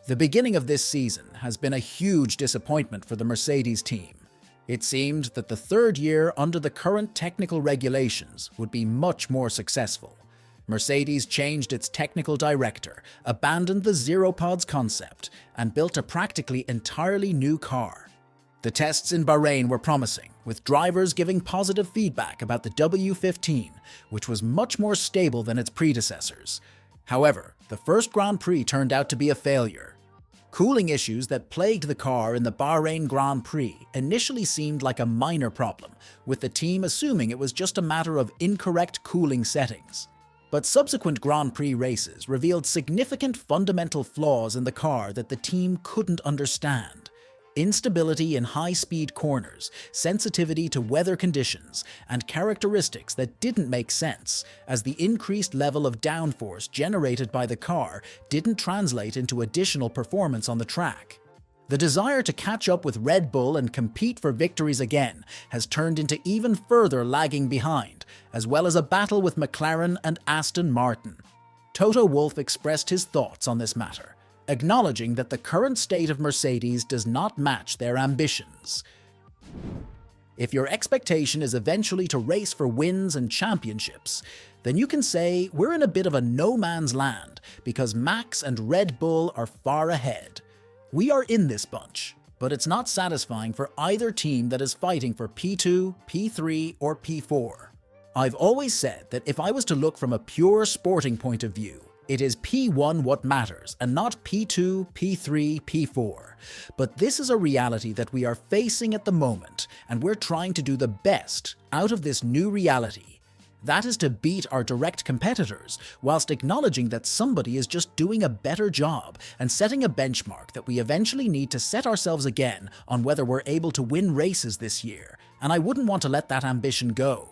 The beginning of this season has been a huge disappointment for the Mercedes team. It seemed that the third year under the current technical regulations would be much more successful. Mercedes changed its technical director, abandoned the zero pods concept, and built a practically entirely new car. The tests in Bahrain were promising, with drivers giving positive feedback about the W15, which was much more stable than its predecessors. However, the first Grand Prix turned out to be a failure. Cooling issues that plagued the car in the Bahrain Grand Prix initially seemed like a minor problem, with the team assuming it was just a matter of incorrect cooling settings. But subsequent Grand Prix races revealed significant fundamental flaws in the car that the team couldn't understand. Instability in high-speed corners, sensitivity to weather conditions, and characteristics that didn't make sense, as the increased level of downforce generated by the car didn't translate into additional performance on the track. The desire to catch up with Red Bull and compete for victories again has turned into even further lagging behind, as well as a battle with McLaren and Aston Martin. Toto Wolff expressed his thoughts on this matter, acknowledging that the current state of Mercedes does not match their ambitions. If your expectation is eventually to race for wins and championships, then you can say we're in a bit of a no man's land because Max and Red Bull are far ahead. We are in this bunch, but it's not satisfying for either team that is fighting for P2, P3, or P4. I've always said that if I was to look from a pure sporting point of view, it is P1 what matters, and not P2, P3, P4. But this is a reality that we are facing at the moment, and we're trying to do the best out of this new reality. That is to beat our direct competitors, whilst acknowledging that somebody is just doing a better job and setting a benchmark that we eventually need to set ourselves again on whether we're able to win races this year, and I wouldn't want to let that ambition go.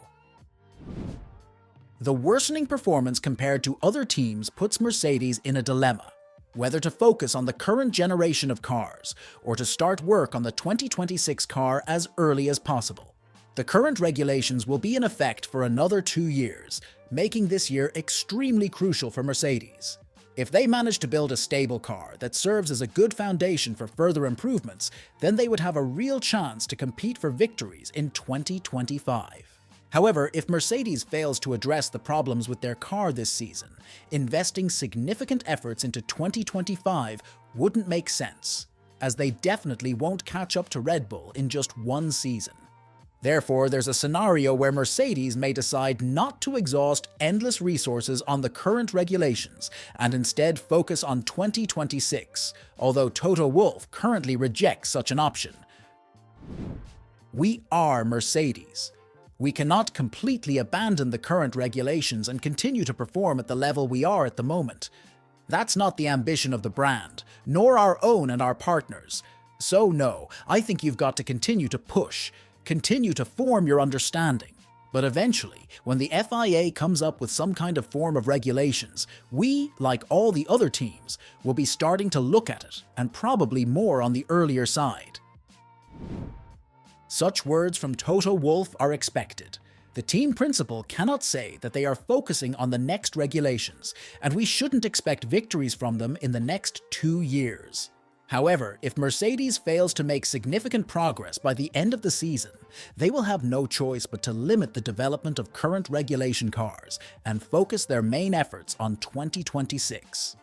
The worsening performance compared to other teams puts Mercedes in a dilemma, whether to focus on the current generation of cars or to start work on the 2026 car as early as possible. The current regulations will be in effect for another 2 years, making this year extremely crucial for Mercedes. If they manage to build a stable car that serves as a good foundation for further improvements, then they would have a real chance to compete for victories in 2025. However, if Mercedes fails to address the problems with their car this season, investing significant efforts into 2025 wouldn't make sense, as they definitely won't catch up to Red Bull in just one season. Therefore, there's a scenario where Mercedes may decide not to exhaust endless resources on the current regulations and instead focus on 2026, although Toto Wolff currently rejects such an option. We are Mercedes. We cannot completely abandon the current regulations and continue to perform at the level we are at the moment. That's not the ambition of the brand, nor our own and our partners. So no, I think you've got to continue to push, continue to form your understanding. But eventually, when the FIA comes up with some kind of form of regulations, we, like all the other teams, will be starting to look at it, and probably more on the earlier side. Such words from Toto Wolff are expected. The team principal cannot say that they are focusing on the next regulations, and we shouldn't expect victories from them in the next 2 years. However, if Mercedes fails to make significant progress by the end of the season, they will have no choice but to limit the development of current regulation cars and focus their main efforts on 2026.